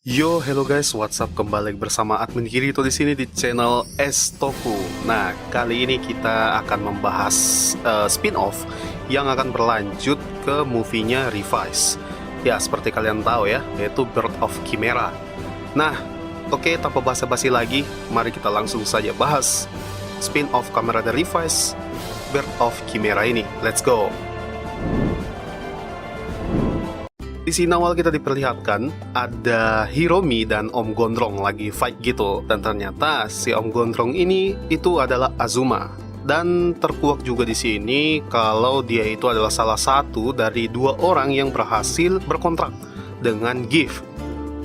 Yo, hello guys, what's up? Kembali bersama admin Kirito di sini di channel Estoku. Nah, kali ini kita akan membahas spin-off yang akan berlanjut ke movie-nya Revise. Ya, seperti kalian tahu ya, yaitu Birth of Chimera. Nah, oke, tanpa basa-basi lagi, mari kita langsung saja bahas spin-off Kamen Rider Revise Birth of Chimera ini. Let's go! Di sini awal kita diperlihatkan ada Hiromi dan Om Gondrong lagi fight gitu, dan ternyata si Om Gondrong ini itu adalah Azuma. Dan terkuak juga di sini kalau dia itu adalah salah satu dari dua orang yang berhasil berkontrak dengan GIF.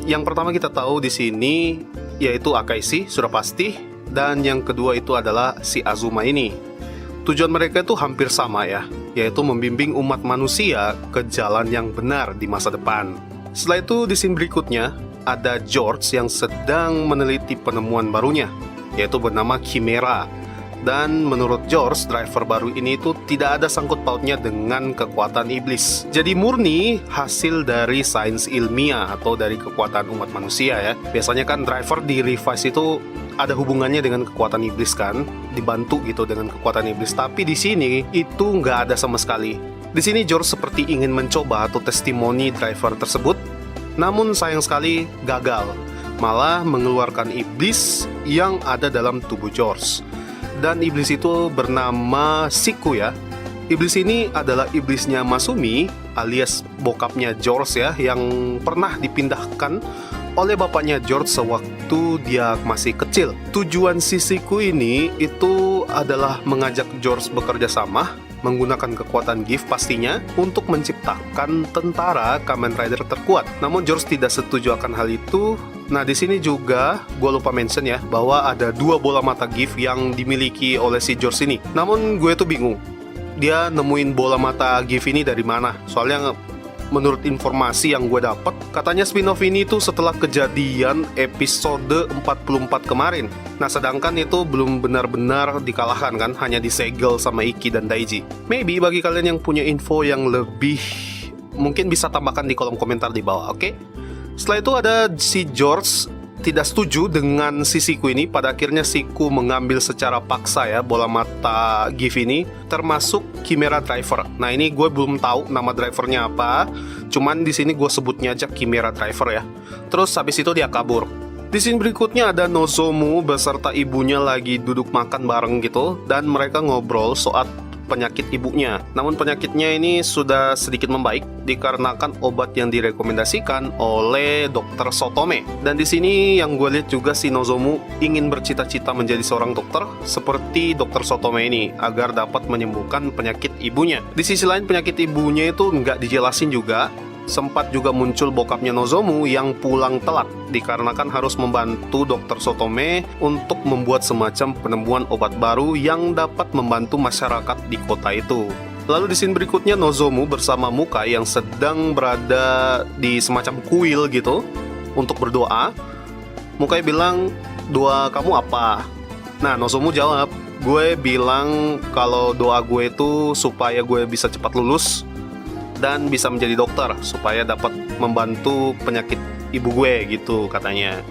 Yang pertama kita tahu di sini yaitu Akaishi, sudah pasti, dan yang kedua itu adalah si Azuma ini. Tujuan mereka itu hampir sama ya, yaitu membimbing umat manusia ke jalan yang benar di masa depan. Setelah itu di scene berikutnya, ada George yang sedang meneliti penemuan barunya, yaitu bernama Chimera. Dan menurut George, driver baru ini itu tidak ada sangkut pautnya dengan kekuatan iblis. Jadi murni hasil dari sains ilmiah atau dari kekuatan umat manusia ya. Biasanya kan driver di Revise itu ada hubungannya dengan kekuatan iblis kan, dibantu gitu dengan kekuatan iblis. Tapi di sini itu nggak ada sama sekali. Di sini George seperti ingin mencoba atau testimoni driver tersebut, namun sayang sekali gagal, malah mengeluarkan iblis yang ada dalam tubuh George. Dan iblis itu bernama Siku ya. Iblis ini adalah iblisnya Masumi alias bokapnya George ya, yang pernah dipindahkan oleh bapaknya George sewaktu dia masih kecil. Tujuan si Siku ini itu adalah mengajak George bekerja sama menggunakan kekuatan GIF pastinya untuk menciptakan tentara Kamen Rider terkuat. Namun George tidak setuju akan hal itu. Nah, di sini juga gue lupa mention ya bahwa ada dua bola mata GIF yang dimiliki oleh si George ini. Namun gue tuh bingung, dia nemuin bola mata GIF ini dari mana? Soalnya menurut informasi yang gue dapat, katanya spin-off ini tuh setelah kejadian episode 44 kemarin. Nah, sedangkan itu belum benar-benar dikalahkan kan, hanya disegel sama Iki dan Daiji. Maybe bagi kalian yang punya info yang lebih, mungkin bisa tambahkan di kolom komentar di bawah, oke? Setelah itu ada si George tidak setuju dengan si Siku ini. Pada akhirnya Siku mengambil secara paksa ya bola mata GIF ini, termasuk Chimera Driver. Nah, ini gue belum tahu nama drivernya apa, cuman di sini gue sebutnya aja Chimera Driver ya. Terus habis itu dia kabur. Di scene berikutnya ada Nozomu beserta ibunya lagi duduk makan bareng gitu, dan mereka ngobrol soal penyakit ibunya. Namun penyakitnya ini sudah sedikit membaik dikarenakan obat yang direkomendasikan oleh Dr. Sotome. Dan di sini yang gue lihat juga si Nozomu ingin bercita-cita menjadi seorang dokter seperti Dr. Sotome ini agar dapat menyembuhkan penyakit ibunya. Di sisi lain penyakit ibunya itu nggak dijelasin juga. Sempat juga muncul bokapnya Nozomu yang pulang telat dikarenakan harus membantu Dr. Sotome untuk membuat semacam penemuan obat baru yang dapat membantu masyarakat di kota itu. Lalu di scene berikutnya Nozomu bersama Mukai yang sedang berada di semacam kuil gitu untuk berdoa. Mukai bilang, "Doa kamu apa?" Nah, Nozomu jawab, "Gue bilang kalau doa gue itu supaya gue bisa cepat lulus dan bisa menjadi dokter supaya dapat membantu penyakit ibu gue," gitu katanya.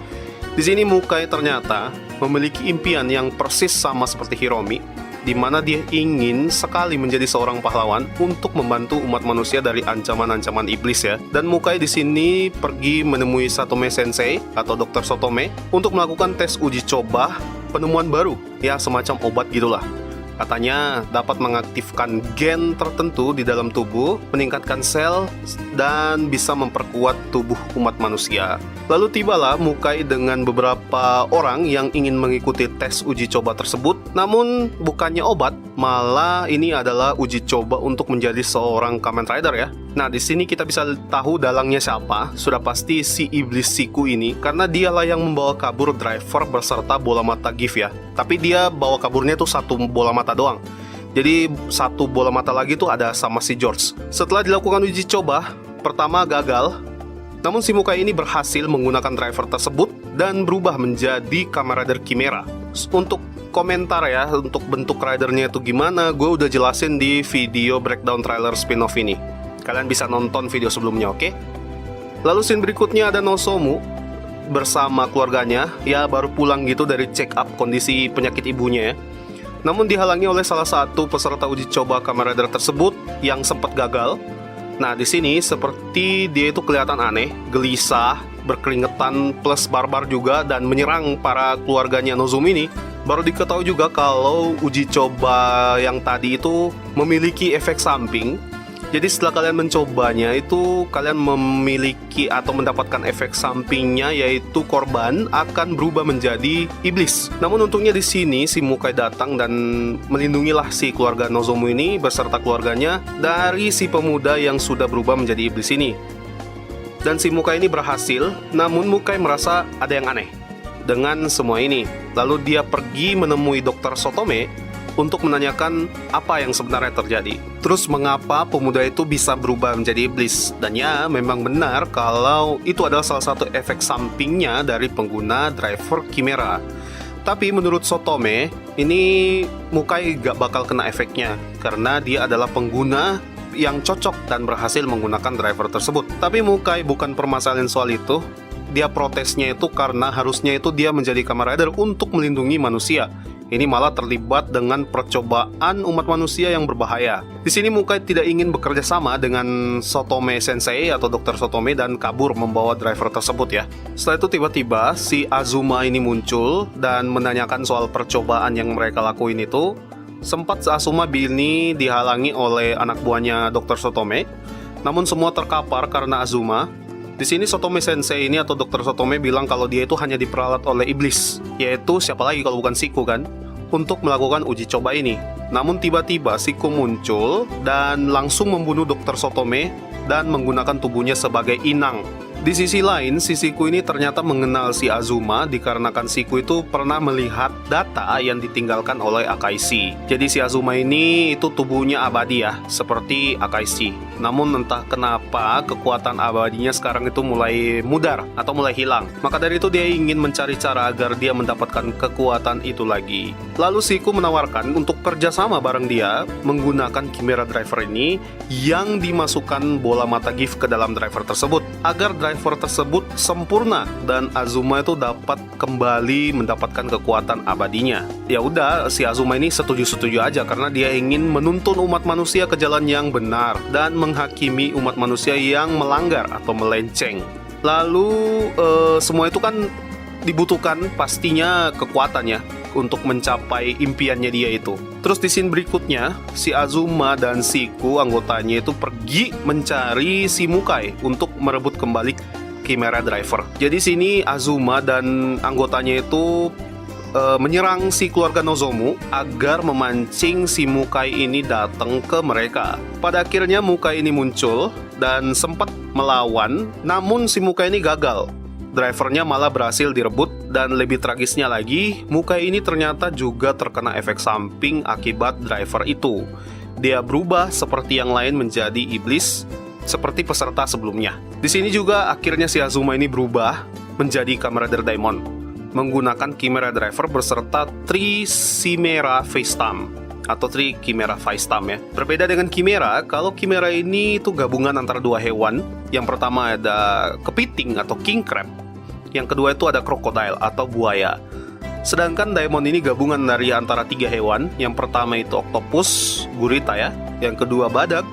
Di sini Mukai ternyata memiliki impian yang persis sama seperti Hiromi, di mana dia ingin sekali menjadi seorang pahlawan untuk membantu umat manusia dari ancaman-ancaman iblis ya. Dan Mukai di sini pergi menemui Satome Sensei atau Dr. Sotome untuk melakukan tes uji coba penemuan baru, ya semacam obat gitulah. Katanya dapat mengaktifkan gen tertentu di dalam tubuh, meningkatkan sel, dan bisa memperkuat tubuh umat manusia. Lalu tibalah Mukai dengan beberapa orang yang ingin mengikuti tes uji coba tersebut. Namun bukannya obat, malah ini adalah uji coba untuk menjadi seorang Kamen Rider ya. Nah, di sini kita bisa tahu dalangnya siapa. Sudah pasti si iblis Siku ini, karena dialah yang membawa kabur driver beserta bola mata GIF ya. Tapi dia bawa kaburnya tuh satu bola mata doang. Jadi satu bola mata lagi tuh ada sama si George. Setelah dilakukan uji coba, pertama gagal. Namun si Mukai ini berhasil menggunakan driver tersebut dan berubah menjadi Kamen Rider Chimera. Untuk komentar ya, untuk bentuk ridernya itu gimana, gue udah jelasin di video breakdown trailer spin-off ini. Kalian bisa nonton video sebelumnya, oke? Lalu scene berikutnya ada Nozomu bersama keluarganya, ya baru pulang gitu dari check up kondisi penyakit ibunya ya. Namun dihalangi oleh salah satu peserta uji coba Kamen Rider tersebut yang sempat gagal. Nah, di sini seperti dia itu kelihatan aneh, gelisah, berkeringetan, plus barbar juga, dan menyerang para keluarganya Nozomu ini. Baru diketahui juga kalau uji coba yang tadi itu memiliki efek samping. Jadi setelah kalian mencobanya itu kalian memiliki atau mendapatkan efek sampingnya, yaitu korban akan berubah menjadi iblis. Namun untungnya di sini si Mukai datang dan melindungilah si keluarga Nozomu ini beserta keluarganya dari si pemuda yang sudah berubah menjadi iblis ini. Dan si Mukai ini berhasil, namun Mukai merasa ada yang aneh dengan semua ini. Lalu dia pergi menemui Dr. Sotome untuk menanyakan apa yang sebenarnya terjadi. Terus mengapa pemuda itu bisa berubah menjadi iblis? Dan ya, memang benar kalau itu adalah salah satu efek sampingnya dari pengguna driver Chimera. Tapi menurut Sotome, ini Mukai gak bakal kena efeknya karena dia adalah pengguna yang cocok dan berhasil menggunakan driver tersebut. Tapi Mukai bukan permasalahan soal itu. Dia protesnya itu karena harusnya itu dia menjadi Kamen Rider untuk melindungi manusia. Ini malah terlibat dengan percobaan umat manusia yang berbahaya. Di sini Mukai tidak ingin bekerja sama dengan Sotome Sensei atau Dr. Sotome dan kabur membawa driver tersebut ya. Setelah itu tiba-tiba si Azuma ini muncul dan menanyakan soal percobaan yang mereka lakuin itu. Sempat Azuma ini dihalangi oleh anak buahnya Dr. Sotome. Namun semua terkapar karena Azuma. Di sini Sotome Sensei ini atau Dr. Sotome bilang kalau dia itu hanya diperalat oleh iblis, yaitu siapa lagi kalau bukan Siku kan, untuk melakukan uji coba ini. Namun tiba-tiba Siku muncul dan langsung membunuh Dr. Sotome dan menggunakan tubuhnya sebagai inang. Di sisi lain, si Siku ini ternyata mengenal si Azuma dikarenakan Siku itu pernah melihat data yang ditinggalkan oleh Akaishi. Jadi si Azuma ini itu tubuhnya abadi ya, seperti Akaishi. Namun entah kenapa kekuatan abadinya sekarang itu mulai mudar atau mulai hilang. Maka dari itu dia ingin mencari cara agar dia mendapatkan kekuatan itu lagi. Lalu Siku menawarkan untuk kerjasama bareng dia menggunakan Chimera Driver ini yang dimasukkan bola mata gift ke dalam driver tersebut agar driver tersebut sempurna dan Azuma itu dapat kembali mendapatkan kekuatan abadinya. Ya udah, si Azuma ini setuju-setuju aja karena dia ingin menuntun umat manusia ke jalan yang benar dan menghakimi umat manusia yang melanggar atau melenceng. Lalu semua itu kan dibutuhkan pastinya kekuatannya untuk mencapai impiannya dia itu. Terus di scene berikutnya, si Azuma dan Siku anggotanya itu pergi mencari si Mukai untuk merebut kembali Chimera Driver. Jadi sini Azuma dan anggotanya itu menyerang si keluarga Nozomu agar memancing si Mukai ini datang ke mereka. Pada akhirnya Mukai ini muncul dan sempat melawan, namun si Mukai ini gagal. Drivernya malah berhasil direbut dan lebih tragisnya lagi, Mukai ini ternyata juga terkena efek samping akibat driver itu. Dia berubah seperti yang lain menjadi iblis seperti peserta sebelumnya. Di sini juga akhirnya si Azuma ini berubah menjadi Kamen Rider Daimon menggunakan Chimera Driver beserta Tri Chimera Facetam atau Tri Chimera Facetam ya. Berbeda dengan Chimera, kalau Chimera ini itu gabungan antara dua hewan. Yang pertama ada kepiting atau king crab. Yang kedua itu ada crocodile atau buaya. Sedangkan Daimon ini gabungan dari antara tiga hewan. Yang pertama itu octopus, gurita ya. Yang kedua badak.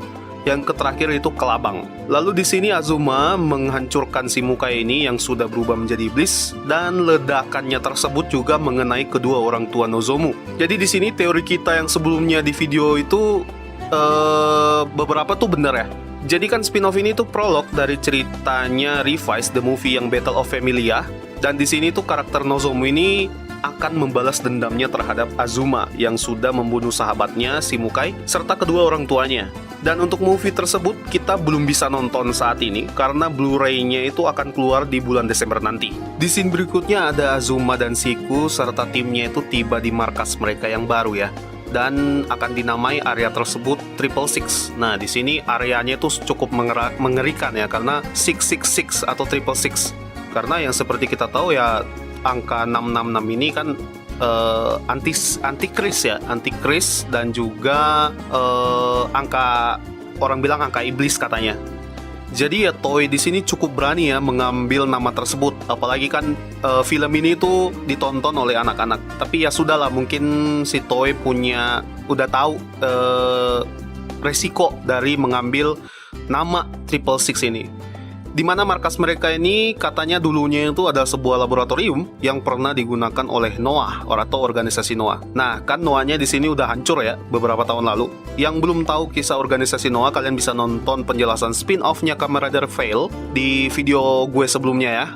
Yang terakhir itu kelabang. Lalu di sini Azuma menghancurkan si Mukai ini yang sudah berubah menjadi iblis dan ledakannya tersebut juga mengenai kedua orang tua Nozomu. Jadi di sini teori kita yang sebelumnya di video itu beberapa tuh benar ya. Jadi kan spin-off ini tuh prolog dari ceritanya Revise the Movie yang Battle of Familia, dan di sini tuh karakter Nozomu ini akan membalas dendamnya terhadap Azuma yang sudah membunuh sahabatnya si Mukai serta kedua orang tuanya. Dan untuk movie tersebut kita belum bisa nonton saat ini karena Blu-ray-nya itu akan keluar di bulan Desember nanti. Di scene berikutnya ada Azuma dan Siku serta timnya itu tiba di markas mereka yang baru ya. Dan akan dinamai area tersebut 666. Nah, di sini areanya itu cukup mengerikan ya karena 666 atau 666. Karena yang seperti kita tahu ya angka 666 ini kan antikris ya, antikris dan juga angka orang bilang angka iblis katanya. Jadi ya Toei di sini cukup berani ya mengambil nama tersebut. Apalagi kan film ini tuh ditonton oleh anak-anak. Tapi ya sudahlah, mungkin si Toei udah tahu resiko dari mengambil nama 666 ini. Di mana markas mereka ini katanya dulunya itu adalah sebuah laboratorium yang pernah digunakan oleh NOAH atau organisasi NOAH. Nah, kan NOAH-nya di sini udah hancur ya beberapa tahun lalu. Yang belum tahu kisah organisasi NOAH, kalian bisa nonton penjelasan spin-off-nya Kamen Rider Veil di video gue sebelumnya ya.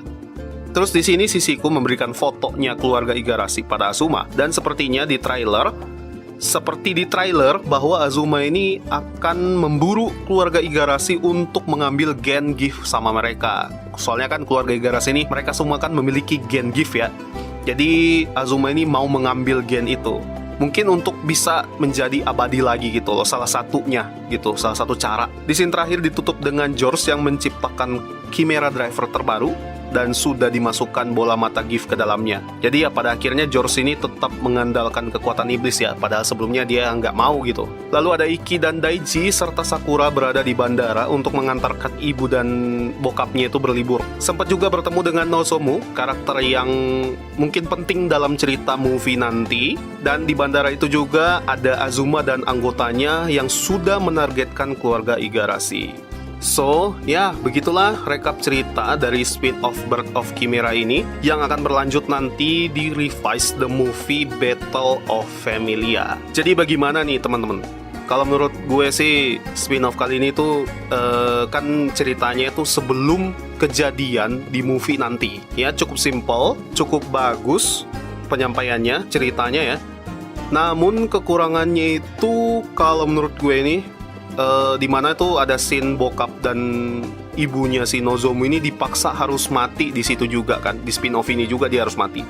Terus di sini Sisiku memberikan fotonya keluarga Igarashi pada Azuma, dan seperti di trailer bahwa Azuma ini akan memburu keluarga Igarashi untuk mengambil gen gift sama mereka. Soalnya kan keluarga Igarashi ini mereka semua kan memiliki gen gift ya. Jadi Azuma ini mau mengambil gen itu. Mungkin untuk bisa menjadi abadi lagi gitu loh, salah satunya gitu, salah satu cara. Di scene terakhir ditutup dengan George yang menciptakan Chimera Driver terbaru dan sudah dimasukkan bola mata gift ke dalamnya. Jadi ya pada akhirnya George ini tetap mengandalkan kekuatan iblis ya, padahal sebelumnya dia nggak mau gitu. Lalu ada Iki dan Daiji serta Sakura berada di bandara untuk mengantarkan ibu dan bokapnya itu berlibur. Sempat juga bertemu dengan Nozomu, karakter yang mungkin penting dalam cerita movie nanti. Dan di bandara itu juga ada Azuma dan anggotanya yang sudah menargetkan keluarga Igarashi. So, ya begitulah rekap cerita dari spin-off Birth of Chimera ini yang akan berlanjut nanti di Revise the Movie Battle of Familia. Jadi bagaimana nih teman-teman? Kalau menurut gue sih spin-off kali ini tuh kan ceritanya itu sebelum kejadian di movie nanti. Ya cukup simple, cukup bagus penyampaiannya, ceritanya ya. Namun kekurangannya itu kalau menurut gue nih, dimana itu ada scene bokap dan ibunya si Nozomu ini dipaksa harus mati di situ juga kan, di spin-off ini juga dia harus mati.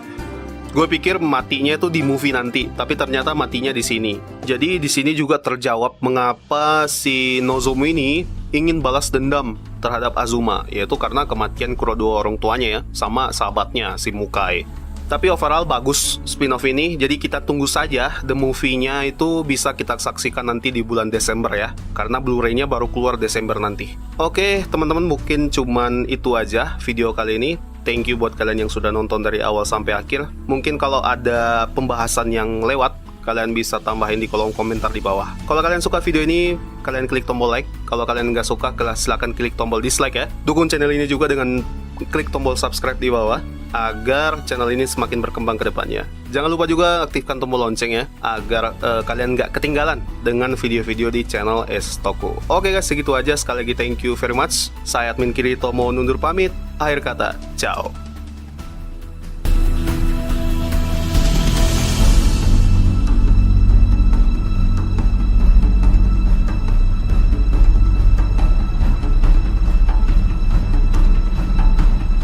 Gue pikir matinya itu di movie nanti, tapi ternyata matinya di sini. Jadi di sini juga terjawab mengapa si Nozomu ini ingin balas dendam terhadap Azuma, yaitu karena kematian kedua orang tuanya ya, sama sahabatnya si Mukai. Tapi overall bagus spin-off ini, jadi kita tunggu saja the movie-nya itu bisa kita saksikan nanti di bulan Desember ya, karena Blu-ray-nya baru keluar Desember nanti. Oke, teman-teman, mungkin cuman itu aja video kali ini. Thank you buat kalian yang sudah nonton dari awal sampai akhir. Mungkin kalau ada pembahasan yang lewat, kalian bisa tambahin di kolom komentar di bawah. Kalau kalian suka video ini, kalian klik tombol like. Kalau kalian nggak suka, silahkan klik tombol dislike ya. Dukung channel ini juga dengan klik tombol subscribe di bawah, agar channel ini semakin berkembang ke depannya. Jangan lupa juga aktifkan tombol lonceng ya, agar kalian nggak ketinggalan dengan video-video di channel Estoko. Oke guys, segitu aja. Sekali lagi thank you very much. Saya admin Kirito mau undur pamit. Akhir kata, ciao.